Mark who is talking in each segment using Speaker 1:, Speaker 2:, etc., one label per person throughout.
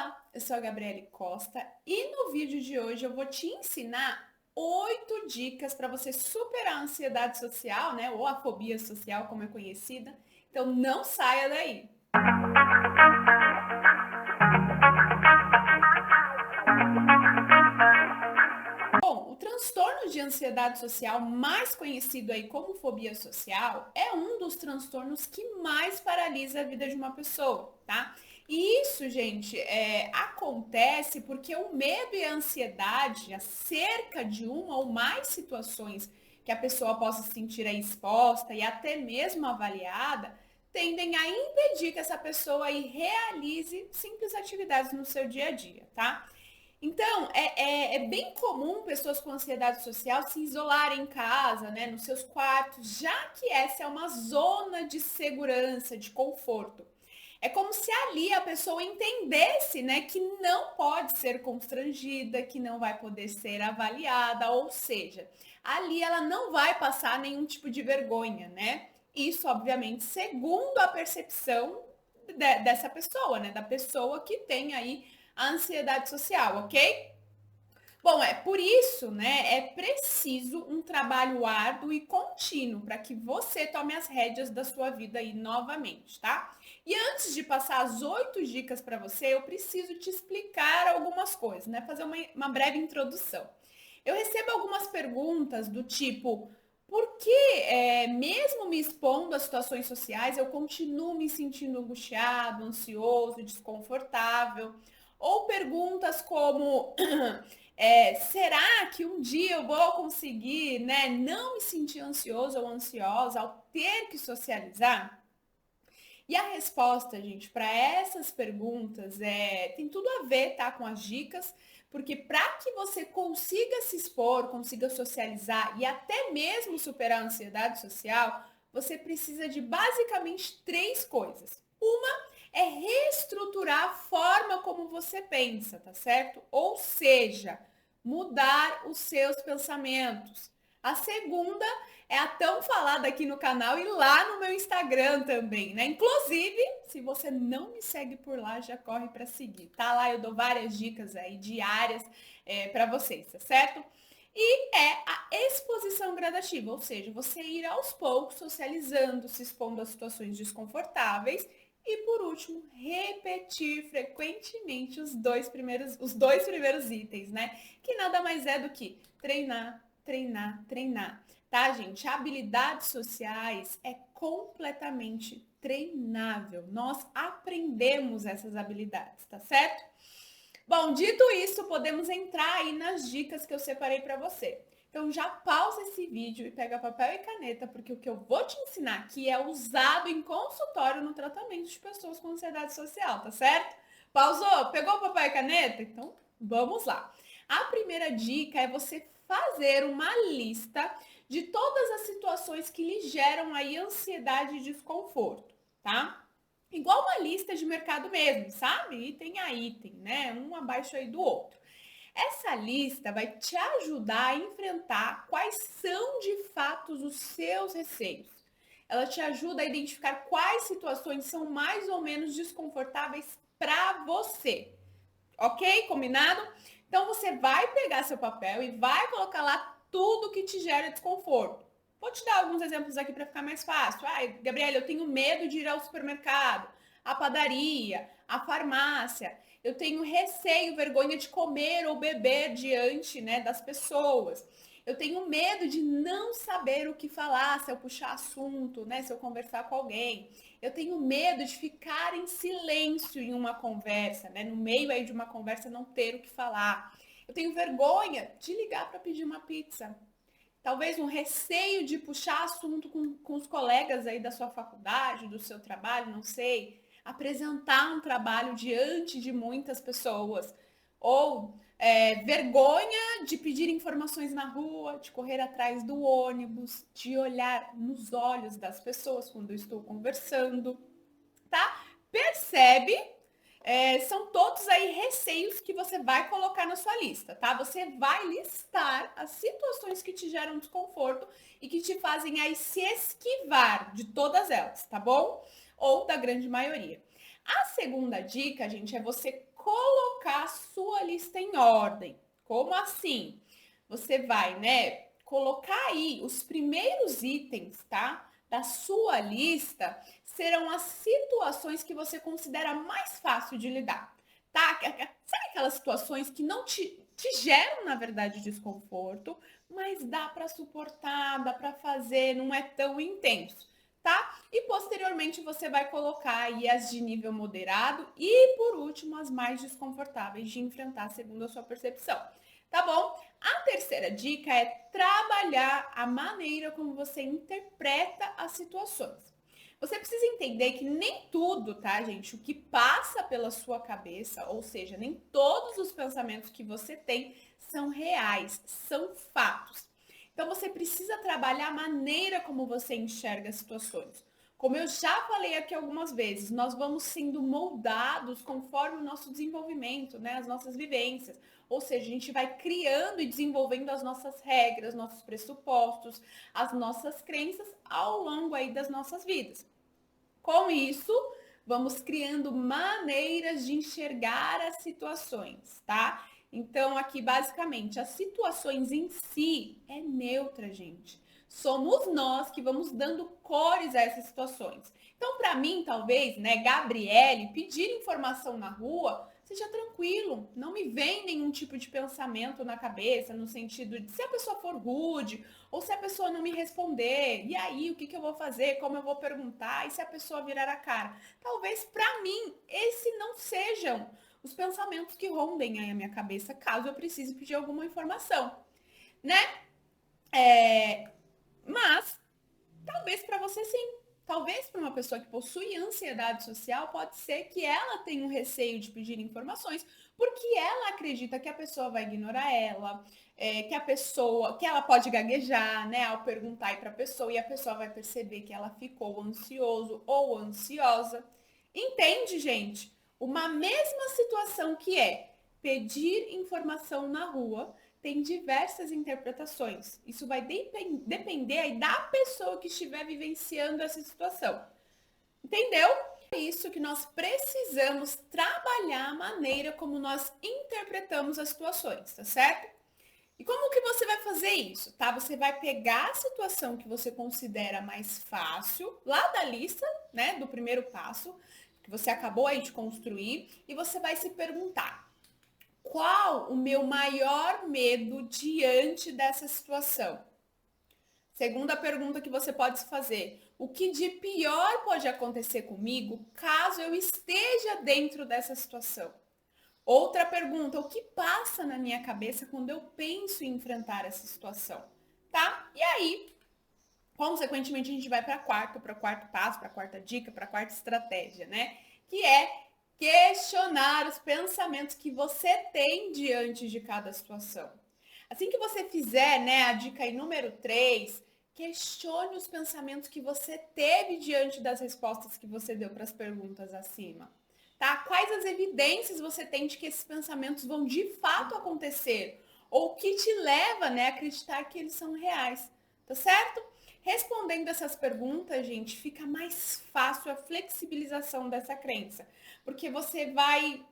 Speaker 1: Olá, eu sou a Gabriele Costa e no vídeo de hoje eu vou te ensinar 8 dicas para você superar a ansiedade social, né? Ou a fobia social, como é conhecida. Então não saia daí. Bom, o transtorno de ansiedade social, mais conhecido aí como fobia social, é um dos transtornos que mais paralisa a vida de uma pessoa, tá? E isso, gente, acontece porque o medo e a ansiedade acerca de uma ou mais situações que a pessoa possa se sentir aí exposta e até mesmo avaliada, tendem a impedir que essa pessoa aí realize simples atividades no seu dia a dia, tá? Então, é bem comum pessoas com ansiedade social se isolarem em casa, né, nos seus quartos, já que essa é uma zona de segurança, de conforto. É como se ali a pessoa entendesse, né, que não pode ser constrangida, que não vai poder ser avaliada, ou seja, ali ela não vai passar nenhum tipo de vergonha, né? Isso, obviamente, segundo a percepção dessa pessoa, né, da pessoa que tem aí a ansiedade social, ok? Bom, é por isso, né, é preciso um trabalho árduo e contínuo para que você tome as rédeas da sua vida aí novamente, tá? E antes de passar as 8 dicas para você, eu preciso te explicar algumas coisas, né? Fazer uma breve introdução. Eu recebo algumas perguntas do tipo, por que, mesmo me expondo a situações sociais, eu continuo me sentindo angustiado, ansioso, desconfortável? Ou perguntas como será que um dia eu vou conseguir, né, não me sentir ansioso ou ansiosa ao ter que socializar? E a resposta, gente, para essas perguntas tem tudo a ver, tá, com as dicas, porque para que você consiga se expor, consiga socializar e até mesmo superar a ansiedade social, você precisa de basicamente 3 coisas. Uma é reestruturar a forma como você pensa, tá certo? Ou seja, mudar os seus pensamentos. A segunda é a tão falada aqui no canal e lá no meu Instagram também, né? Inclusive, se você não me segue por lá, já corre para seguir, tá? Lá eu dou várias dicas aí diárias para vocês, tá certo? E é a exposição gradativa, ou seja, você ir aos poucos socializando, se expondo a situações desconfortáveis e, por último, repetir frequentemente os dois primeiros itens, né? Que nada mais é do que treinar, treinar, treinar. Tá, gente? Habilidades sociais é completamente treinável. Nós aprendemos essas habilidades, tá certo? Bom, dito isso, podemos entrar aí nas dicas que eu separei para você. Então já pausa esse vídeo e pega papel e caneta, porque o que eu vou te ensinar aqui é usado em consultório no tratamento de pessoas com ansiedade social, tá certo? Pausou? Pegou o papel e caneta? Então, vamos lá. A primeira dica é você fazer uma lista de todas as situações que lhe geram aí ansiedade e desconforto, tá? Igual uma lista de mercado mesmo, sabe? Item a item, né? Um abaixo aí do outro. Essa lista vai te ajudar a enfrentar quais são de fato os seus receios. Ela te ajuda a identificar quais situações são mais ou menos desconfortáveis para você. Ok? Combinado? Então você vai pegar seu papel e vai colocar lá tudo que te gera desconforto. Vou te dar alguns exemplos aqui para ficar mais fácil. Ai, Gabriela, eu tenho medo de ir ao supermercado, à padaria, à farmácia. Eu tenho receio, vergonha de comer ou beber diante, né, das pessoas. Eu tenho medo de não saber o que falar se eu puxar assunto, né, se eu conversar com alguém. Eu tenho medo de ficar em silêncio em uma conversa, né, no meio aí de uma conversa não ter o que falar. Eu tenho vergonha de ligar para pedir uma pizza. Talvez um receio de puxar assunto com os colegas aí da sua faculdade, do seu trabalho, não sei. Apresentar um trabalho diante de muitas pessoas. Ou vergonha de pedir informações na rua, de correr atrás do ônibus, de olhar nos olhos das pessoas quando eu estou conversando, tá? Percebe? São todos aí receios que você vai colocar na sua lista, tá? Você vai listar as situações que te geram desconforto e que te fazem aí se esquivar de todas elas, tá bom? Ou da grande maioria. A segunda dica, gente, é você colocar a sua lista em ordem. Como assim? Você vai, né, colocar aí os primeiros itens, tá? Da sua lista serão as situações que você considera mais fácil de lidar, tá? Sabe aquelas situações que não te geram, na verdade, desconforto, mas dá para suportar, dá para fazer, não é tão intenso, tá? E posteriormente você vai colocar aí as de nível moderado e, por último, as mais desconfortáveis de enfrentar, segundo a sua percepção. Tá bom? A terceira dica é trabalhar a maneira como você interpreta as situações. Você precisa entender que nem tudo, tá, gente? O que passa pela sua cabeça, ou seja, nem todos os pensamentos que você tem são reais, são fatos. Então você precisa trabalhar a maneira como você enxerga as situações. Como eu já falei aqui algumas vezes, nós vamos sendo moldados conforme o nosso desenvolvimento, né? As nossas vivências. Ou seja, a gente vai criando e desenvolvendo as nossas regras, nossos pressupostos, as nossas crenças ao longo aí das nossas vidas. Com isso, vamos criando maneiras de enxergar as situações, tá? Então, aqui, basicamente, as situações em si é neutra, gente. Somos nós que vamos dando cores a essas situações. Então, para mim, talvez, né, Gabriele, pedir informação na rua seja tranquilo, não me vem nenhum tipo de pensamento na cabeça, no sentido de se a pessoa for rude, ou se a pessoa não me responder, e aí, o que eu vou fazer, como eu vou perguntar, e se a pessoa virar a cara? Talvez para mim, esse não sejam os pensamentos que rondem aí a minha cabeça, caso eu precise pedir alguma informação, né? Mas talvez para você sim. Talvez para uma pessoa que possui ansiedade social, pode ser que ela tenha um receio de pedir informações, porque ela acredita que a pessoa vai ignorar ela, que ela pode gaguejar, né, ao perguntar para a pessoa, e a pessoa vai perceber que ela ficou ansioso ou ansiosa. Entende, gente? Uma mesma situação que é pedir informação na rua tem diversas interpretações. Isso vai depender aí da pessoa que estiver vivenciando essa situação. Entendeu? É isso que nós precisamos trabalhar a maneira como nós interpretamos as situações, tá certo? E como que você vai fazer isso, tá? Você vai pegar a situação que você considera mais fácil, lá da lista, né, do primeiro passo, que você acabou aí de construir, e você vai se perguntar: qual o meu maior medo diante dessa situação? Segunda pergunta que você pode se fazer: o que de pior pode acontecer comigo caso eu esteja dentro dessa situação? Outra pergunta: o que passa na minha cabeça quando eu penso em enfrentar essa situação? Tá? E aí, consequentemente, a gente vai para o quarto passo, para a quarta dica, para a quarta estratégia, né? Que é questionar os pensamentos que você tem diante de cada situação. Assim que você fizer, né, a dica aí número 3, questione os pensamentos que você teve diante das respostas que você deu para as perguntas acima. Tá? Quais as evidências você tem de que esses pensamentos vão de fato acontecer? Ou que te leva, né, a acreditar que eles são reais, tá certo? Respondendo essas perguntas, gente, fica mais fácil a flexibilização dessa crença, porque você vai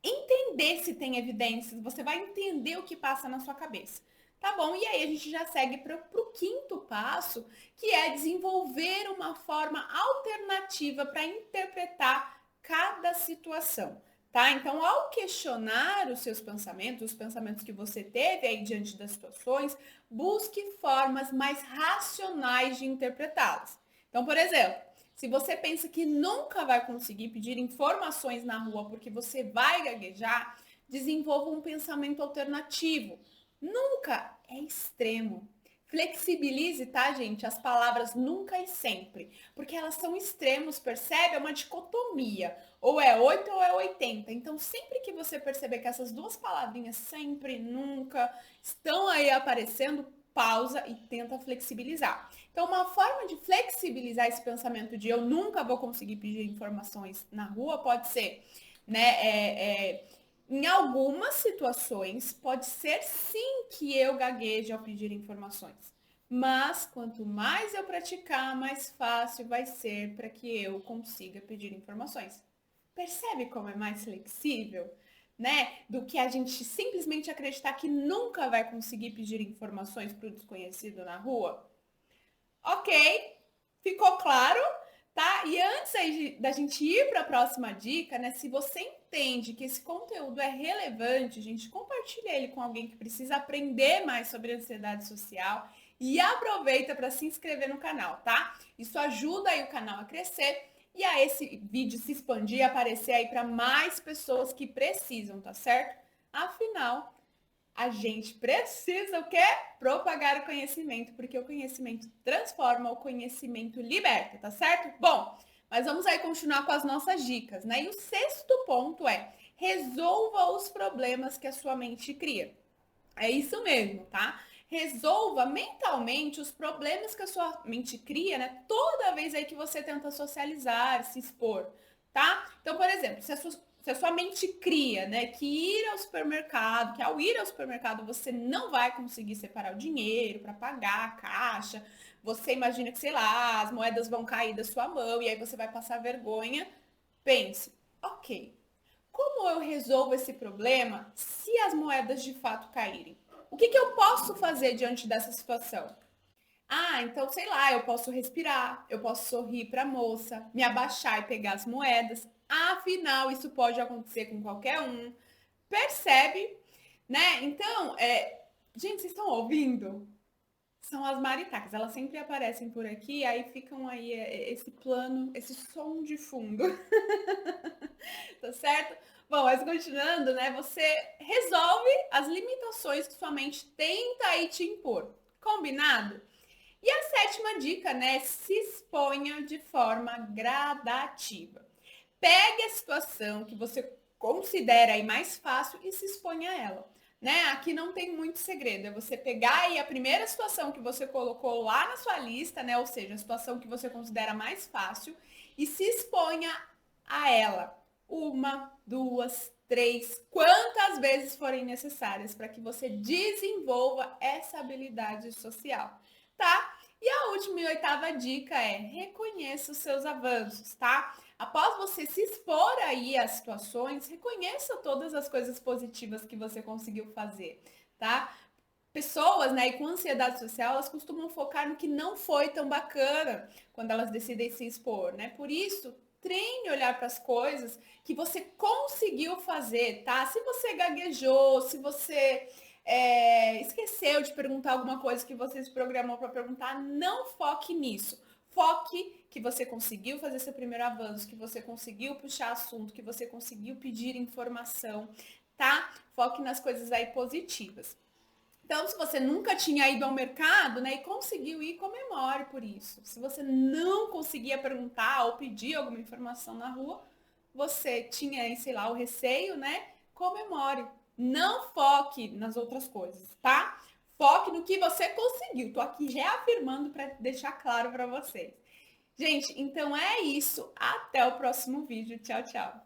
Speaker 1: entender se tem evidências, você vai entender o que passa na sua cabeça. Tá bom? E aí a gente já segue para o quinto passo, que é desenvolver uma forma alternativa para interpretar cada situação. Tá? Então, ao questionar os seus pensamentos, os pensamentos que você teve aí diante das situações, busque formas mais racionais de interpretá-las. Então, por exemplo, se você pensa que nunca vai conseguir pedir informações na rua porque você vai gaguejar, desenvolva um pensamento alternativo. Nunca é extremo. Flexibilize, tá, gente? As palavras nunca e sempre, porque elas são extremos, percebe? É uma dicotomia. Ou é 8 ou é 80. Então, sempre que você perceber que essas duas palavrinhas sempre, nunca, estão aí aparecendo, pausa e tenta flexibilizar. Então, uma forma de flexibilizar esse pensamento de eu nunca vou conseguir pedir informações na rua pode ser, né, em algumas situações, pode ser sim que eu gagueje ao pedir informações. Mas quanto mais eu praticar, mais fácil vai ser para que eu consiga pedir informações. Percebe como é mais flexível, né? Do que a gente simplesmente acreditar que nunca vai conseguir pedir informações para o desconhecido na rua? Ok, ficou claro, tá? E antes aí da gente ir para a próxima dica, né? Se você entende que esse conteúdo é relevante, gente, compartilha ele com alguém que precisa aprender mais sobre ansiedade social e aproveita para se inscrever no canal, tá? Isso ajuda aí o canal a crescer e a esse vídeo se expandir e aparecer aí para mais pessoas que precisam, tá certo? Afinal, a gente precisa o quê? Propagar o conhecimento, porque o conhecimento transforma, o conhecimento liberta, tá certo? Bom, mas vamos aí continuar com as nossas dicas, né? E o sexto ponto é: resolva os problemas que a sua mente cria. É isso mesmo, tá? Resolva mentalmente os problemas que a sua mente cria, né? Toda vez aí que você tenta socializar, se expor, tá? Então, por exemplo, se a sua mente cria, né, que ir ao supermercado, que ao ir ao supermercado você não vai conseguir separar o dinheiro para pagar a caixa, você imagina que, sei lá, as moedas vão cair da sua mão e aí você vai passar vergonha, pense, ok, como eu resolvo esse problema se as moedas de fato caírem? O que eu posso fazer diante dessa situação? Ah, então sei lá, eu posso respirar, eu posso sorrir para a moça, me abaixar e pegar as moedas. Afinal, isso pode acontecer com qualquer um. Percebe, né? Então, gente, vocês estão ouvindo? São as maritacas, elas sempre aparecem por aqui, aí ficam aí esse plano, esse som de fundo. Tá certo? Bom, mas continuando, né? Você resolve as limitações que sua mente tenta aí te impor. Combinado? E a sétima dica, né? Se exponha de forma gradativa. Pegue a situação que você considera aí mais fácil e se exponha a ela. Né? Aqui não tem muito segredo, é você pegar aí a primeira situação que você colocou lá na sua lista, né? Ou seja, a situação que você considera mais fácil e se exponha a ela. Uma, duas, três, quantas vezes forem necessárias para que você desenvolva essa habilidade social, tá? E a última e oitava dica é: reconheça os seus avanços, tá? Após você se expor aí às situações, reconheça todas as coisas positivas que você conseguiu fazer, tá? Pessoas, né, e com ansiedade social, elas costumam focar no que não foi tão bacana quando elas decidem se expor, né? Por isso, treine olhar para as coisas que você conseguiu fazer, tá? Se você gaguejou, se você esqueceu de perguntar alguma coisa que você se programou para perguntar, não foque nisso. Foque que você conseguiu fazer seu primeiro avanço, que você conseguiu puxar assunto, que você conseguiu pedir informação, tá? Foque nas coisas aí positivas. Então, se você nunca tinha ido ao mercado, né, e conseguiu ir, comemore por isso. Se você não conseguia perguntar ou pedir alguma informação na rua, você tinha aí, sei lá, o receio, né? Comemore. Não foque nas outras coisas, tá? Foque no que você conseguiu. Tô aqui reafirmando para deixar claro para vocês. Gente, então é isso. Até o próximo vídeo. Tchau, tchau.